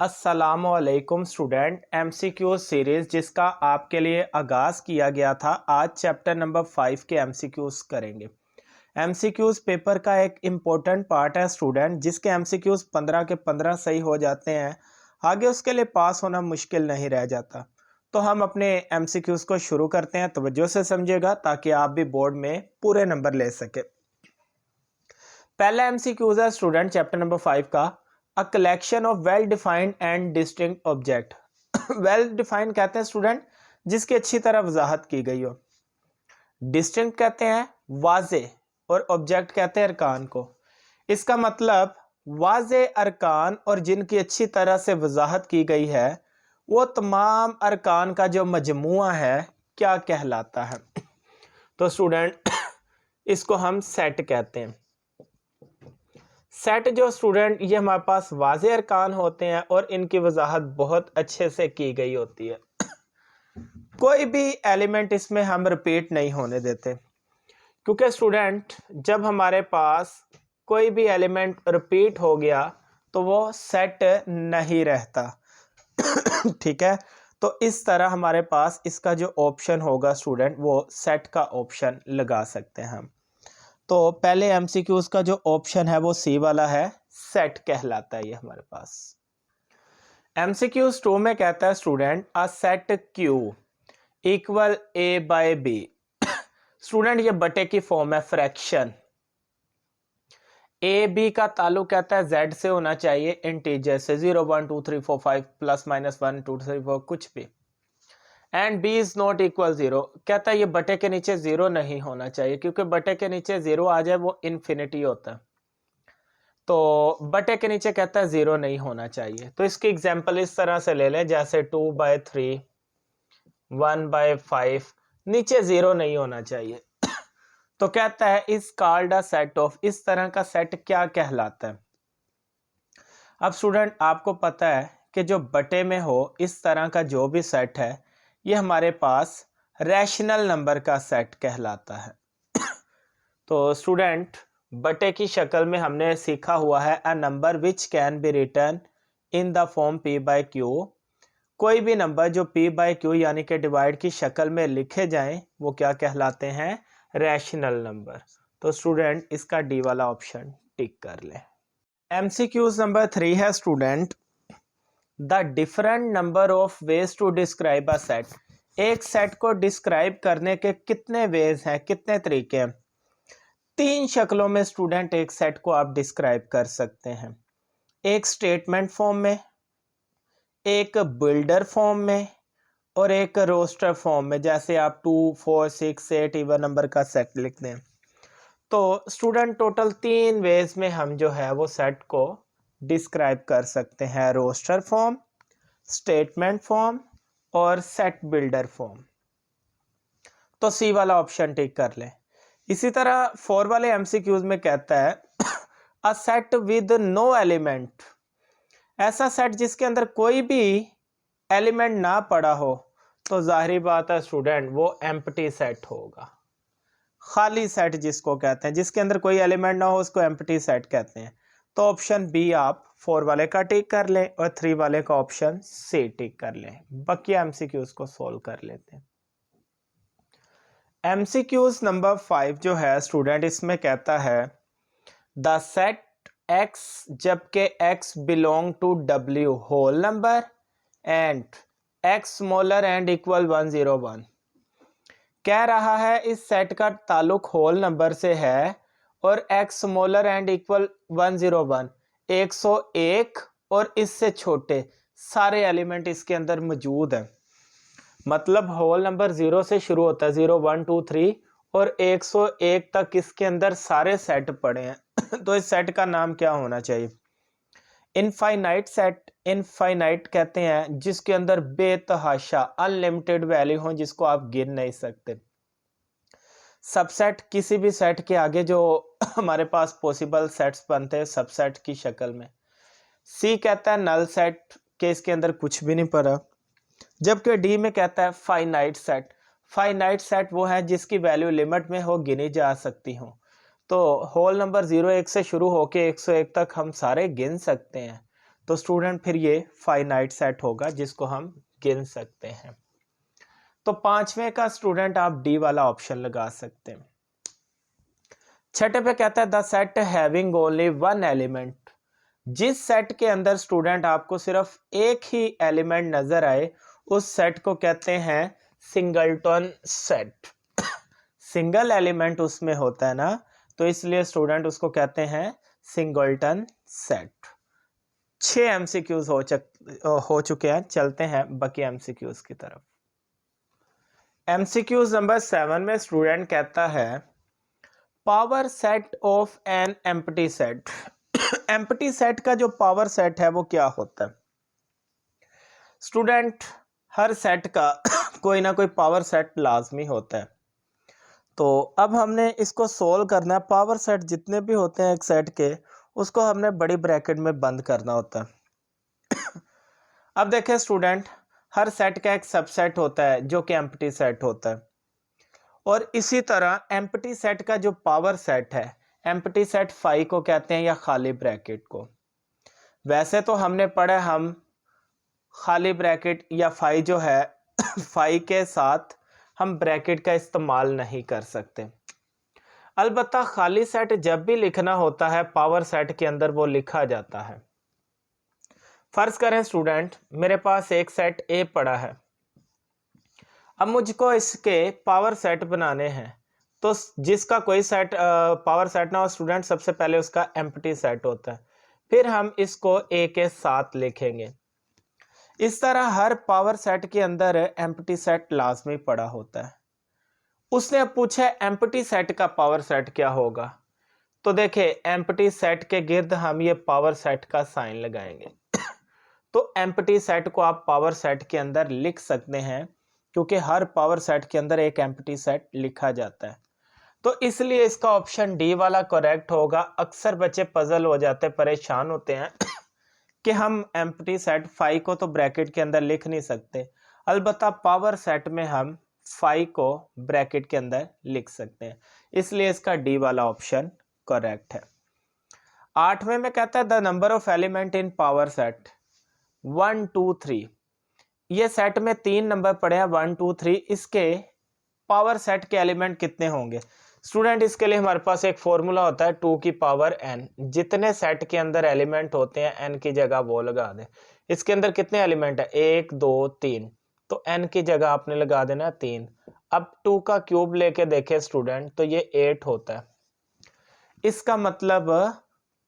अस्सलामुअलैकुम student. MCQ series जिसका आपके लिए आगाज़ किया गया था, आज चैप्टर नंबर 5 के एमसीक्यूज़ करेंगे। एमसीक्यूज़ पेपर का एक इम्पोर्टेंट पार्ट है स्टूडेंट, जिसके एमसीक्यूज़ 15 के 15 सही हो जाते हैं, आगे उसके लिए पास होना मुश्किल नहीं रह जाता। तो हम अपने एमसीक्यूज़ को शुरू करते हैं, तवज्जो से समझिएगा ताकि आप भी बोर्ड में पूरे नंबर ले सके। पहला एमसीक्यूज़ है स्टूडेंट चैप्टर नंबर 5 का, a collection of well defined and distinct object. Well defined कहते हैं स्टूडेंट जिसकी अच्छी तरह वजाहत की गई हो, डिस्टिंक्ट कहते हैं वाजे, और ऑब्जेक्ट कहते हैं अरकान को। इसका मतलब वाजे अरकान और जिनकी अच्छी तरह से वजाहत की गई है वो तमाम अरकान का जो मजमुआ है क्या कहलाता है? तो स्टूडेंट इसको हम सेट कहते हैं। सेट जो स्टूडेंट ये हमारे पास वाज़े अरकान होते हैं और इनकी वजाहत बहुत अच्छे से की गई होती है। कोई भी एलिमेंट इसमें हम रिपीट नहीं होने देते, क्योंकि स्टूडेंट जब हमारे पास कोई भी एलिमेंट रिपीट हो गया तो वो सेट नहीं रहता। ठीक है, तो इस तरह हमारे पास इसका जो ऑप्शन होगा स्टूडेंट वो सेट का ऑप्शन लगा सकते हैं हम। तो पहले एमसीक्यूज का जो ऑप्शन है वो सी वाला है, सेट कहलाता है ये हमारे पास। एमसीक्यूज 2 में कहता है student a set Q equal A by B. Student ये बटे की फॉर्म है, फ्रैक्शन। ए बी का ताल्लुक कहता है जेड से होना चाहिए, इंटीजर से, 0 1 2 3 4 5 प्लस माइनस 1 2 3 4 कुछ भी। And B is not equal 0, कहता है ये बटे के नीचे 0 नहीं होना चाहिए, क्योंकि बटे के नीचे 0 आ जाए वो इन्फिनिटी होता है। तो बटे के नीचे कहता है 0 नहीं होना चाहिए। तो इसकी एग्जांपल इस तरह से ले लें, जैसे 2/3 1/5, नीचे 0 नहीं होना चाहिए। तो कहता है इस कॉल्ड अ सेट ऑफ, इस तरह का सेट क्या कहलाता है? अब स्टूडेंट आपको पता है कि जो बटे में हो इस तरह का जो भी सेट है ये हमारे पास रैशनल नंबर का सेट कहलाता है। तो स्टूडेंट बटे की शक्ल में हमने सीखा हुआ है a number which can be written in the form p by q। कोई भी नंबर जो p बाय q यानी कि डिवाइड की शक्ल में लिखे जाएं वो क्या कहलाते हैं? Rational number. तो स्टूडेंट इसका डी वाला ऑप्शन टिक कर लें। एमसीक्यूज नंबर 3 है student the different number of ways to describe a set. एक सेट को डिस्क्राइब करने के कितने वेज हैं, कितने तरीके हैं? 3 शक्लों में स्टूडेंट एक सेट को आप डिस्क्राइब कर सकते हैं। एक स्टेटमेंट फॉर्म में, एक बिल्डर फॉर्म में, और एक रोस्टर फॉर्म में, जैसे आप 2 4 6 8 इवन नंबर का सेट लिखते हैं। तो स्टूडेंट टोटल 3 वेज में हम जो है वो सेट को डिस्क्राइब कर सकते हैं, रोस्टर फॉर्म, स्टेटमेंट फॉर्म और सेट बिल्डर फॉर्म। तो सी वाला ऑप्शन टिक कर लें। इसी तरह 4 वाले एमसीक्यूज में कहता है a set with no element. ऐसा सेट जिसके अंदर कोई भी एलिमेंट ना पड़ा हो, तो जाहिर बात है स्टूडेंट वो एम्प्टी सेट होगा। खाली सेट जिसको कहते हैं, जिसके अंदर कोई एलिमेंट ना हो उसको एम्प्टी सेट कहते हैं। तो ऑप्शन बी आप 4 वाले का टिक कर लें और 3 वाले का ऑप्शन सी टिक कर लें। बाकी एमसीक्यूज को सोल्व कर लेते हैं। एमसीक्यूज नंबर 5 जो है स्टूडेंट इसमें कहता है द सेट x जबकि x belong to w whole number and x smaller and equal 101। कह रहा है इस सेट का ताल्लुक होल नंबर से है और x स्मॉलर एंड इक्वल 101, 101 और इससे छोटे सारे एलिमेंट इसके अंदर मौजूद हैं। मतलब होल नंबर 0 से शुरू होता है, 0 1 2 3 और 101 तक इसके अंदर सारे सेट पड़े हैं। तो इस सेट का नाम क्या होना चाहिए? Infinite set. इनफाइनाइट कहते हैं जिसके अंदर बेतहाशा अनलिमिटेड वैल्यू हो जिसको आप गिन नहीं सकते। सबसेट, किसी भी सेट के आगे जो हमारे पास पॉसिबल सेट्स बनते हैं सबसेट की शक्ल में। सी कहता है नल सेट के इसके अंदर कुछ भी नहीं पड़ा, जबकि डी में कहता है फाइनाइट सेट। फाइनाइट सेट वो है जिसकी वैल्यू लिमिट में हो, गिनी जा सकती हो। तो होल नंबर 0 1 से शुरू होके 101 तक हम सारे गिन सकते हैं। तो स्टूडेंट फिर ये फाइनाइट सेट होगा जिसको हम गिन सकते हैं। तो पांचवें का स्टूडेंट आप डी वाला ऑप्शन लगा सकते हैं। छठे पे कहता है the set having only one element. जिस सेट के अंदर स्टूडेंट आपको सिर्फ एक ही एलिमेंट नजर आए उस सेट को कहते हैं सिंगलटन सेट। सिंगल एलिमेंट उसमें होता है ना, तो इसलिए स्टूडेंट उसको कहते हैं सिंगलटन सेट। 6 एमसीक्यूज हो चुके हैं, चलते हैं बाकी एमसीक्यूज की तरफ। एमसीक्यूज नंबर 7 में स्टूडेंट कहता है power set of an empty set. Empty set का जो पावर सेट है वो क्या होता है स्टूडेंट? हर सेट का कोई ना कोई पावर सेट लाजमी होता है। तो अब हमने इसको सोल्व करना है। पावर सेट जितने भी होते हैं एक सेट के, उसको हमने बड़ी ब्रैकेट में बंद करना होता है। अब देखें स्टूडेंट, हर सेट का एक सबसेट होता है जो कि एम्प्टी सेट होता है, और इसी तरह एम्प्टी सेट का जो पावर सेट है, एम्प्टी सेट फाई को कहते हैं या खाली ब्रैकेट को। वैसे तो हमने पढ़ा हम खाली ब्रैकेट या फाई जो है फाई के साथ हम ब्रैकेट का इस्तेमाल नहीं कर सकते। अलबत्ता खाली सेट जब भी लिखना होता है पावर सेट के अंदर वो लिखा जाता है। फर्ज करें स्टूडेंट मेरे पास एक सेट ए पड़ा है, अब मुझको इसके पावर सेट बनाने हैं, तो जिसका कोई सेट पावर सेट ना हो स्टूडेंट, सबसे पहले उसका एम्प्टी सेट होता है, फिर हम इसको ए के साथ लिखेंगे। इस तरह हर पावर सेट के अंदर एम्प्टी सेट लाजमी पड़ा होता है। उसने अब पूछा एम्प्टी सेट का पावर सेट क्या होगा, तो देखे एम्प्टी सेट के गिर्द हम ये पावर सेट का साइन लगाएंगे। तो एम्प्टी सेट को आप पावर सेट के अंदर लिख सकते हैं क्योंकि हर पावर सेट के अंदर एक एम्प्टी सेट लिखा जाता है। तो इसलिए इसका ऑप्शन डी वाला करेक्ट होगा। अक्सर बच्चे पजल हो जाते, परेशान होते हैं कि हम एम्प्टी सेट फाई को तो ब्रैकेट के अंदर लिख नहीं सकते, अलबत्ता पावर सेट में हम फाई को ब्रैकेट के अंदर लिख सकते हैं, इसलिए इसका डी वाला ऑप्शन करेक्ट है। 8वें में कहता है the number of element in power set 1 2 3। ये सेट में 3 नंबर पड़े हैं 1 2 3। इसके पावर सेट के एलिमेंट कितने होंगे स्टूडेंट? इसके लिए हमारे पास एक फॉर्मूला होता है 2 की पावर n। जितने सेट के अंदर एलिमेंट होते हैं n की जगह वो लगा दें। इसके अंदर कितने एलिमेंट है 1 2 3, तो n की जगह आपने लगा देना 3। अब 2 का क्यूब लेके देखें स्टूडेंट तो ये 8 होता है। इसका मतलब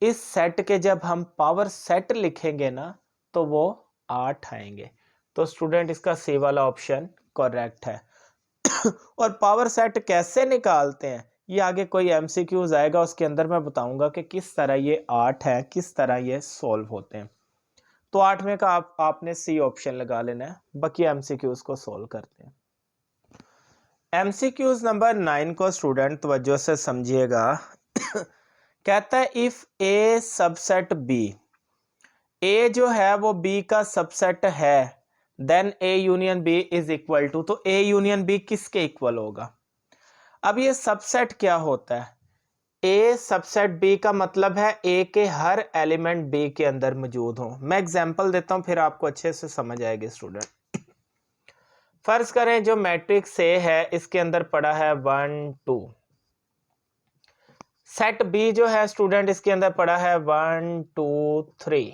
इस सेट के जब हम पावर सेट लिखेंगे ना तो वो 8 आएंगे। तो स्टूडेंट इसका सी वाला ऑप्शन करेक्ट है। और पावर सेट कैसे निकालते हैं ये आगे कोई एमसीक्यूज आएगा उसके अंदर मैं बताऊंगा कि किस तरह ये 8 है, किस तरह ये सॉल्व होते हैं। तो 8वें का आपने सी ऑप्शन लगा लेना है, बाकी एमसीक्यूज को सॉल्व करते हैं। एमसीक्यूज नंबर 9 को स्टूडेंट तवज्जो से समझिएगा। कहता है if A subset B, A जो है वो बी का सबसेट है, then A union B is equal to, तो ए यूनियन बी किसके इक्वल होगा? अब ये सबसेट क्या होता है? ए सबसेट बी का मतलब है ए के हर एलिमेंट बी के अंदर मौजूद हो। मैं एग्जांपल देता हूं फिर आपको अच्छे से समझ आएगी स्टूडेंट। फर्ज करें जो मैट्रिक्स ए है इसके अंदर पड़ा है 1 2। सेट बी जो है स्टूडेंट इसके अंदर पड़ा है 1 2 3।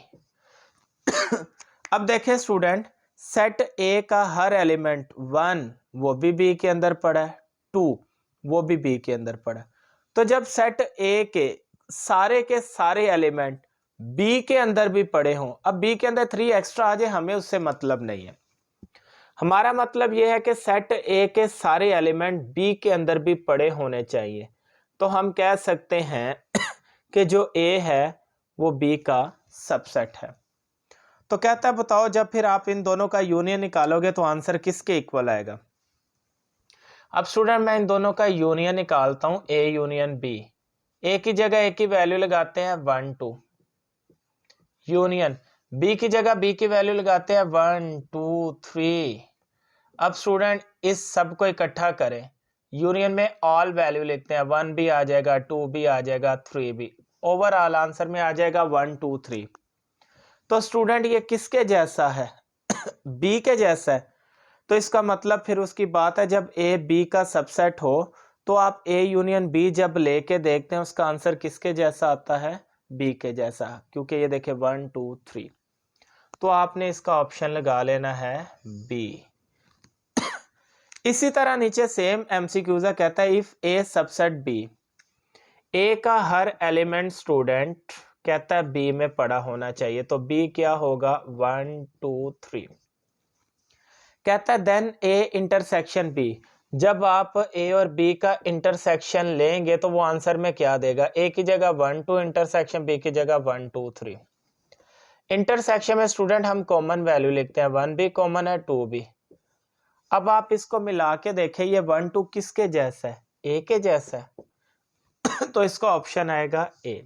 अब देखें स्टूडेंट, सेट ए का हर एलिमेंट 1 वो भी बी के अंदर पड़ा है, 2 वो भी बी के अंदर पड़ा है। तो जब सेट ए के सारे एलिमेंट बी के अंदर भी पड़े हों, अब बी के अंदर 3 एक्स्ट्रा आ जाए हमें उससे मतलब नहीं है। हमारा मतलब यह है कि सेट ए के सारे एलिमेंट बी के अंदर भी पड़े होने चाहिए। तो हम कह सकते हैं कि जो ए है वो बी का सबसेट है। तो कहता है बताओ जब फिर आप इन दोनों का यूनियन निकालोगे तो आंसर किसके इक्वल आएगा? अब स्टूडेंट मैं इन दोनों का यूनियन निकालता हूं, ए यूनियन बी। ए की जगह ए की वैल्यू लगाते हैं 1 2, यूनियन बी की जगह बी की वैल्यू लगाते हैं 1 2 3। अब स्टूडेंट इस सब को इकट्ठा करें, यूनियन में ऑल वैल्यू लिखते हैं, 1 भी आ जाएगा 2 भी आ जाएगा 3 भी, ओवरऑल आंसर में आ जाएगा 1 2 3। तो स्टूडेंट ये किसके जैसा है? बी के जैसा है। तो इसका मतलब फिर उसकी बात है, जब ए बी का सबसेट हो तो आप ए यूनियन बी जब लेके देखते हैं उसका आंसर किसके जैसा आता है? बी के जैसा, क्योंकि ये देखिए 1 2 3, तो आपने इसका ऑप्शन लगा लेना है बी। इसी तरह नीचे सेम एमसीक्यूज कहता है इफ ए सबसेट बी, ए का हर एलिमेंट स्टूडेंट कहता है बी में पड़ा होना चाहिए, तो बी क्या होगा? 1 2 3। कहता है देन ए इंटरसेक्शन बी, जब आप ए और बी का इंटरसेक्शन लेंगे तो वो आंसर में क्या देगा? ए की जगह 1 2 इंटरसेक्शन बी की जगह 1 2 3। इंटरसेक्शन में स्टूडेंट हम कॉमन वैल्यू लिखते हैं, 1 भी कॉमन है 2 भी। अब आप इसको मिला के देखें, ये 1 2 किसके जैसा है? ए के जैसा है। तो इसका ऑप्शन आएगा ए।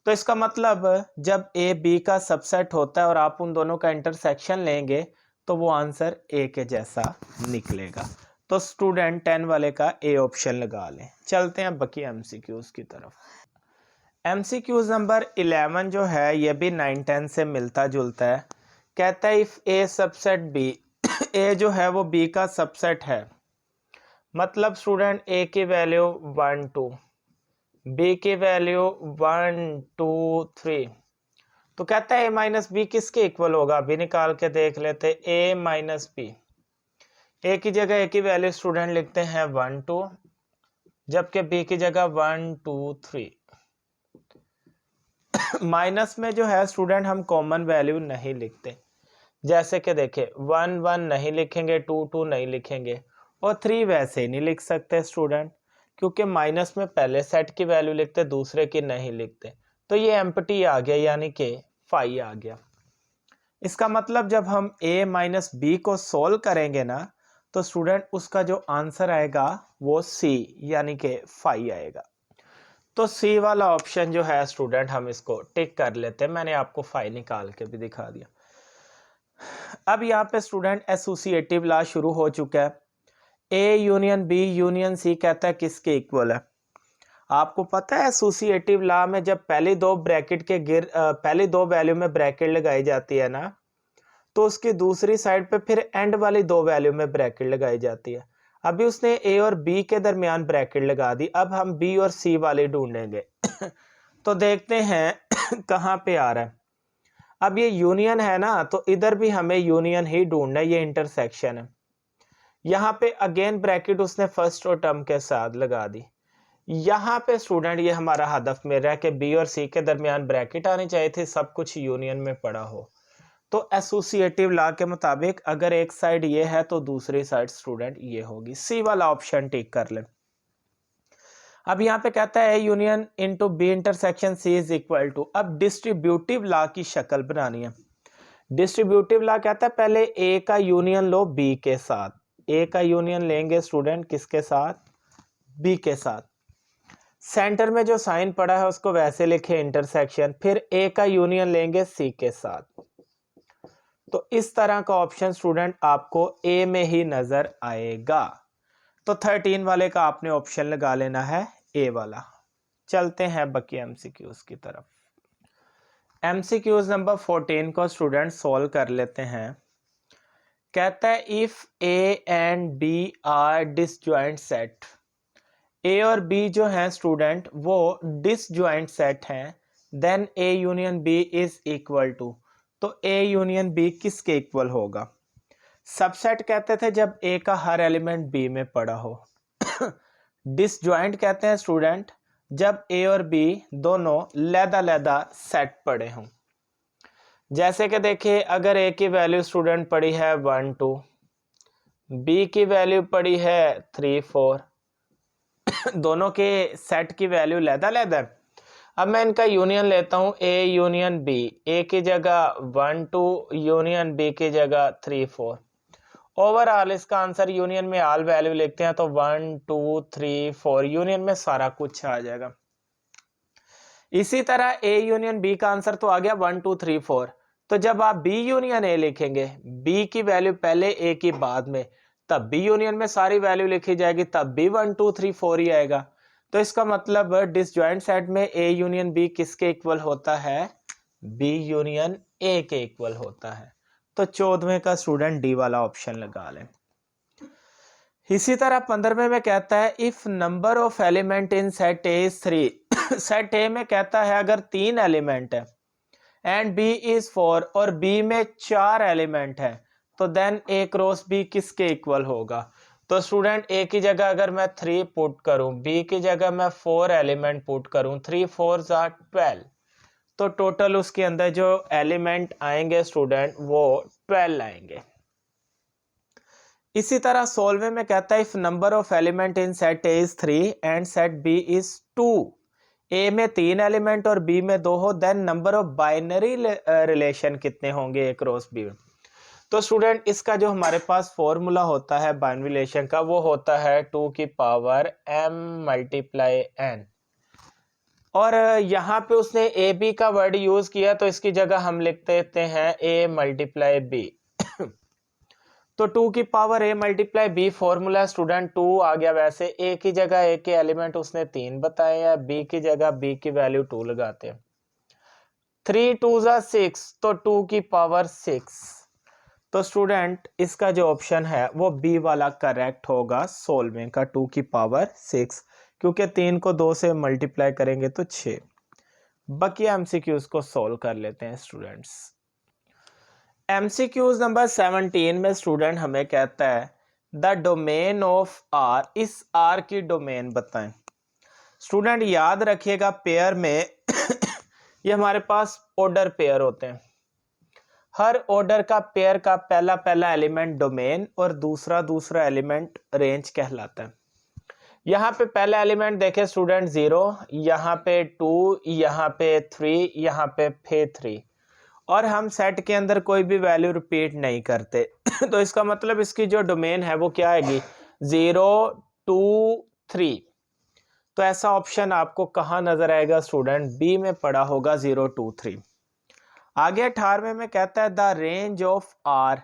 तो इसका मतलब जब ए बी का सबसेट होता है और आप उन दोनों का इंटरसेक्शन लेंगे तो वो आंसर ए के जैसा निकलेगा। तो स्टूडेंट 10 वाले का ए ऑप्शन लगा लें। चलते हैं बाकी एमसीक्यूज की तरफ। एमसीक्यूज नंबर 11 जो है ये भी 9 10 से मिलता जुलता है। कहता है if A subset B, A जो है वो बी का सबसेट है, मतलब स्टूडेंट ए की वैल्यू 1 2, बी की वैल्यू 1 2 3, तो कहता है ए माइनस बी किसके इक्वल होगा? अभी निकाल के देख लेते। ए माइनस बी, ए की जगह ए की वैल्यू स्टूडेंट लिखते हैं 1 2, जबकि बी की जगह 1 2 3। माइनस में जो है स्टूडेंट हम कॉमन वैल्यू नहीं लिखते, जैसे कि देखे 1 1 नहीं लिखेंगे, 2 2 नहीं लिखेंगे, और 3 वैसे ही नहीं लिख सकते स्टूडेंट, क्योंकि माइनस में पहले सेट की वैल्यू लिखते, दूसरे की नहीं लिखते। तो ये एम्प्टी आ गया, यानी कि फाई आ गया। इसका मतलब जब हम a माइनस बी को सोल्व करेंगे ना, तो स्टूडेंट उसका जो आंसर आएगा वो c यानी कि फाई आएगा। तो सी वाला ऑप्शन जो है स्टूडेंट हम इसको टिक कर लेते हैं। मैंने आपको फाई निकाल के भी दिखा दिया। अब यहाँ पे स्टूडेंट एसोसिएटिव लॉ शुरू हो चुका है। A union B union C कहता है किसके इक्वल है? आपको पता है एसोसिएटिव लॉ में जब पहली दो ब्रैकेट के पहली दो वैल्यू में ब्रैकेट लगाई जाती है ना, तो उसकी दूसरी साइड पे फिर एंड वाली दो वैल्यू में ब्रैकेट लगाई जाती है। अभी उसने ए और बी के दरमियान ब्रैकेट लगा दी, अब हम बी और सी वाली ढूंढेंगे। तो देखते हैं कहाँ पे आ रहा है। अब ये यूनियन है ना, तो इधर भी हमें यूनियन ही ढूंढना है, ये इंटरसेक्शन है। यहाँ पे अगेन ब्रैकेट उसने फर्स्ट और टर्म के साथ लगा दी। यहाँ पे स्टूडेंट ये हमारा हदफ में रहा कि बी और सी के दरमियान ब्रैकेट आनी चाहिए थी, सब कुछ यूनियन में पड़ा हो। तो एसोसिएटिव लॉ के मुताबिक अगर एक साइड ये है तो दूसरी साइड स्टूडेंट ये होगी। सी वाला ऑप्शन टिक कर ले। अब यहाँ पे कहता है union into B intersection C is equal to, अब डिस्ट्रीब्यूटिव लॉ की शक्ल बनानी है। डिस्ट्रीब्यूटिव लॉ कहता है पहले ए का यूनियन लो बी के साथ, ए का यूनियन लेंगे स्टूडेंट किसके साथ? बी के साथ। सेंटर में जो साइन पड़ा है उसको वैसे लिखे इंटरसेक्शन, फिर ए का यूनियन लेंगे सी के साथ। तो इस तरह का ऑप्शन स्टूडेंट आपको ए में ही नजर आएगा। तो 13 वाले का आपने ऑप्शन लगा लेना है ए वाला। चलते हैं बाकी एमसीक्यूज की तरफ। एमसीक्यूज नंबर 14 को स्टूडेंट सॉल्व कर लेते हैं। कहता है if A and B are disjoint set, A और बी जो है स्टूडेंट वो डिसजॉइंट सेट हैं, then A union B is equal to, तो ए यूनियन बी किसके इक्वल होगा? सबसेट कहते थे जब ए का हर एलिमेंट बी में पड़ा हो। डिसजॉइंट कहते हैं स्टूडेंट जब ए और बी दोनों लैदा सेट पड़े हों। जैसे कि देखिए अगर ए की वैल्यू स्टूडेंट पड़ी है 1 2, बी की वैल्यू पड़ी है 3 4, दोनों के सेट की वैल्यू लैदा। अब मैं इनका यूनियन लेता हूं, ए यूनियन बी, ए की जगह 1 2 यूनियन बी की जगह 3 4। ओवरऑल इसका आंसर यूनियन में ऑल वैल्यू लिखते हैं तो 1 2 3 4 यूनियन में सारा कुछ आ जाएगा। इसी तरह ए यूनियन बी का आंसर तो आ गया 1 2 3 4। तो जब आप बी यूनियन ए लिखेंगे, बी की वैल्यू पहले ए की बाद में, तब बी यूनियन में सारी वैल्यू लिखी जाएगी, तब भी 1 2 3 4 ही आएगा। तो इसका मतलब डिसजॉइंट सेट में ए यूनियन बी किसके इक्वल होता है? बी यूनियन ए के इक्वल होता है। तो 14वें का स्टूडेंट डी वाला ऑप्शन लगा लें। इसी तरह 15वें में कहता है if number of element in set A is 3 set ए में कहता है अगर 3 एलिमेंट है एंड बी इज 4 और बी में 4 एलिमेंट है तो देन ए क्रॉस बी किसके इक्वल होगा। तो स्टूडेंट ए की जगह अगर मैं 3 पुट करूं, बी की जगह मैं 4 एलिमेंट पुट करूं, 3 4 आर 12, तो टोटल उसके अंदर जो एलिमेंट आएंगे स्टूडेंट वो 12 आएंगे। इसी तरह 16वें में कहता है if number of element in set A is 3 and set B is 2, A में 3 एलिमेंट और बी में 2 हो, then number of binary relation कितने होंगे ए क्रॉस बी में। तो स्टूडेंट इसका जो हमारे पास फॉर्मूला होता है बाइनरी रिलेशन का वो होता है 2 की पावर m मल्टीप्लाई n, और यहाँ पे उसने ए बी का वर्ड यूज किया तो इसकी जगह हम लिख देते हैं a मल्टीप्लाई बी। तो 2 की power a multiply B formula student 2 आ गया। वैसे a की जगह a के एलिमेंट उसने 3 बताए हैं, b की जगह b की वैल्यू 2 लगाते हैं। 3 2 6 तो 2 की पावर 6। तो स्टूडेंट इसका जो ऑप्शन है वो बी वाला करेक्ट होगा 16वें का 2 की पावर 6, क्योंकि 3 को 2 से मल्टीप्लाई करेंगे तो 6। बाकी एमसीक्यूज को सॉल्व कर लेते हैं स्टूडेंट्स। एमसीक्यूज नंबर 17 में स्टूडेंट हमें कहता है द डोमेन ऑफ आर, इस आर की डोमेन बताएं। स्टूडेंट याद रखिएगा पेयर में ये हमारे पास ऑर्डर पेयर होते हैं। हर ऑर्डर का पेयर का पहला एलिमेंट डोमेन और दूसरा एलिमेंट रेंज कहलाता है। यहाँ पे पहला एलिमेंट देखें स्टूडेंट 0, यहाँ पे 2, यहाँ पे 3, यहाँ पे फिर 3, और हम सेट के अंदर कोई भी वैल्यू रिपीट नहीं करते तो इसका मतलब इसकी जो डोमेन है वो क्या आएगी 0 2 3। तो ऐसा ऑप्शन आपको कहाँ नजर आएगा स्टूडेंट, बी में पड़ा होगा 0 2 3। आगे 18वें में कहता है the range of R,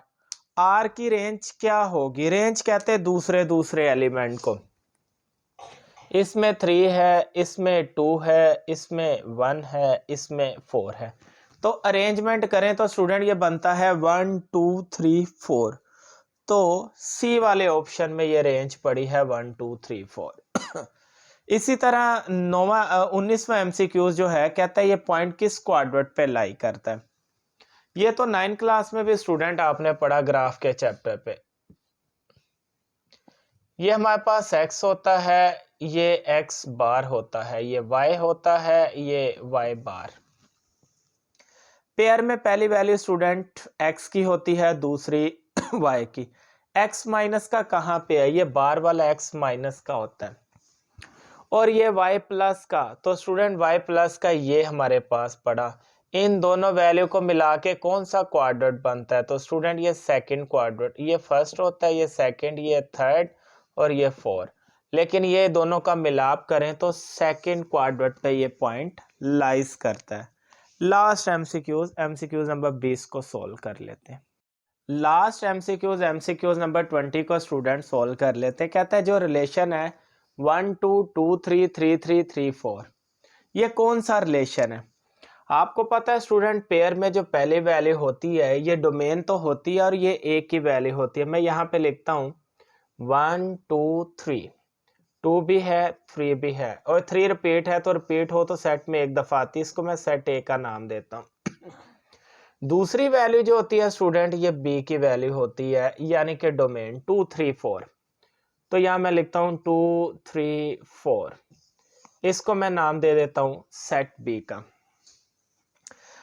R की रेंज क्या होगी। रेंज कहते हैं दूसरे एलिमेंट को। इसमें 3 है, इसमें 2 है, इसमें 1 है, इसमें 4 है। तो अरेंजमेंट करें तो स्टूडेंट ये बनता है 1 2 3 4। तो सी वाले ऑप्शन में ये रेंज पड़ी है 1 2 3 4। इसी तरह 19वां एमसीक्यूज जो है कहता है ये पॉइंट किस क्वाड्रेंट पे लाई करता है। ये तो 9th क्लास में भी स्टूडेंट आपने पढ़ा ग्राफ के चैप्टर पे। ये हमारे पास x होता है, ये x बार होता है, ये y होता है, ये y बार। पेयर में पहली वैल्यू स्टूडेंट x की होती है, दूसरी y की। x माइनस का कहाँ पे है, ये बार वाला x माइनस का होता है, और ये y प्लस का। तो स्टूडेंट y प्लस का ये हमारे पास पड़ा। इन दोनों वैल्यू को मिला के कौन सा क्वाड्रेंट बनता है, तो स्टूडेंट ये सेकंड क्वाड्रेंट। ये फर्स्ट होता है, ये सेकंड, ये थर्ड और ये 4। लेकिन ये दोनों का मिलाप करें तो सेकंड क्वाड्रेंट पे ये पॉइंट लाइज करता है। लास्ट एमसीक्यूज नंबर 20 को सोल्व कर लेते हैं। लास्ट एमसीक्यूज नंबर 20 को स्टूडेंट सोल्व कर लेते हैं। कहता है जो रिलेशन है 1 2 2 3 3 3 3 4, ये कौन सा रिलेशन है। आपको पता है स्टूडेंट पेयर में जो पहली वैल्यू होती है ये डोमेन तो होती है और ये ए की वैल्यू होती है। मैं यहाँ पे लिखता हूँ 1 2 3, 2 भी है 3 भी है, और 3 रिपीट है तो रिपीट हो तो सेट में एक दफा आती है, इसको मैं सेट ए का नाम देता हूँ। दूसरी वैल्यू जो होती है स्टूडेंट ये बी की वैल्यू होती है, यानी कि डोमेन 2 3 4। तो यहाँ मैं लिखता हूँ 2 3 4, इसको मैं नाम दे देता हूँ सेट बी का।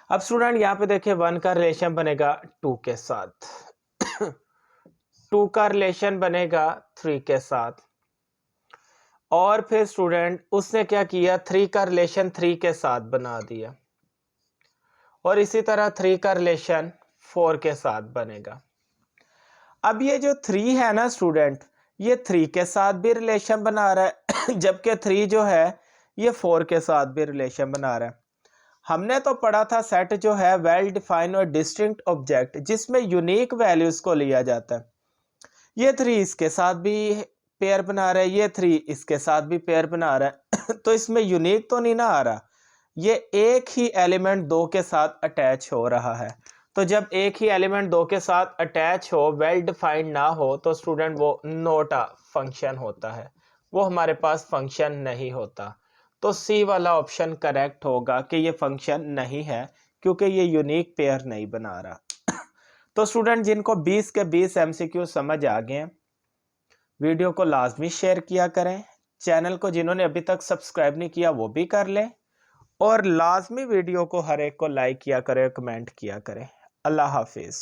अब स्टूडेंट यहाँ पे देखिए 1 का रिलेशन बनेगा 2 के साथ, 2 का रिलेशन बनेगा 3 के साथ, और फिर स्टूडेंट उसने क्या किया 3 का रिलेशन 3 के साथ बना दिया, और इसी तरह 3 का रिलेशन 4 के साथ बनेगा। अब ये जो 3 है ना स्टूडेंट, ये 3 के साथ भी रिलेशन बना रहा है जबकि 3 जो है ये 4 के साथ भी रिलेशन बना रहा है। हमने तो पढ़ा था सेट जो है वेल डिफाइंड और डिस्टिंक्ट ऑब्जेक्ट जिसमें यूनिक वैल्यूज को लिया जाता है। ये 3 इसके साथ भी पेयर बना रहा है, ये 3 इसके साथ भी पेयर बना रहा है तो इसमें यूनिक तो नहीं ना आ रहा, ये एक ही एलिमेंट 2 के साथ अटैच हो रहा है। तो जब एक ही एलिमेंट दो के साथ अटैच हो, वेल डिफाइंड ना हो, तो स्टूडेंट वो नॉट अ फंक्शन होता है, वो हमारे पास फंक्शन नहीं होता। तो सी वाला ऑप्शन करेक्ट होगा कि ये फंक्शन नहीं है, क्योंकि ये यूनिक पेयर नहीं बना रहा। तो स्टूडेंट जिनको 20 के 20 एमसीक्यू समझ आ गए, वीडियो को लाजमी शेयर किया करें। चैनल को जिन्होंने अभी तक सब्सक्राइब नहीं किया वो भी कर लें, और लाजमी वीडियो को हर एक को लाइक किया करें, कमेंट किया करें। अल्लाह हाफिज।